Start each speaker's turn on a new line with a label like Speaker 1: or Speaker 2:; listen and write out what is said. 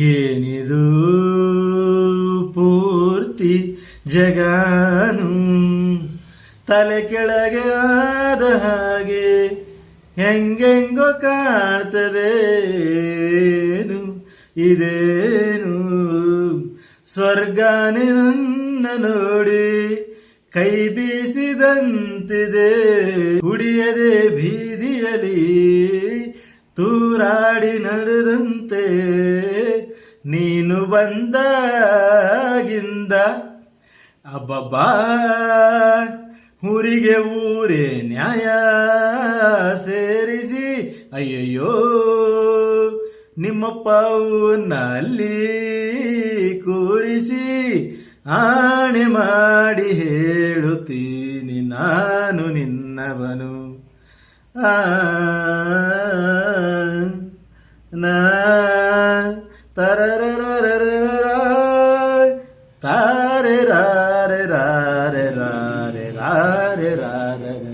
Speaker 1: ಏನಿದು ಪೂರ್ತಿ ಜಗಾನು ತಲೆ ಕೆಳಗೆ ಆದ ಹಾಗೆ ಹೆಂಗೆಂಗೋ ಕಾಣ್ತದೇನು ಇದೇನು ಸ್ವರ್ಗಾನೆ ನನ್ನ ನೋಡಿ ಕೈ ಬೀಸಿದಂತಿದೆ ಕುಡಿಯದೆ ಬೀದಿಯಲಿ ತೂರಾಡಿ ನಡೆದಂತೆ ನೀನು ಬಂದಾಗಿಂದ ಅಬ್ಬಬ್ಬಾ ಊರಿಗೆ ಊರೇ ನ್ಯಾಯ ಸೇರಿಸಿ ಅಯ್ಯಯ್ಯೋ ನಿಮ್ಮಪ್ಪ ಅಲ್ಲಿ ಕೂರಿಸಿ ಆಣೆ ಮಾಡಿ ಹೇಳುತ್ತೀನಿ ನಾನು ನಿನ್ನವನು ನಾ ತರರರರ ತಾರೆ ರಾರೆ ರಾರೆ ರಾರೆ ರಾರೆ ರಾರೆ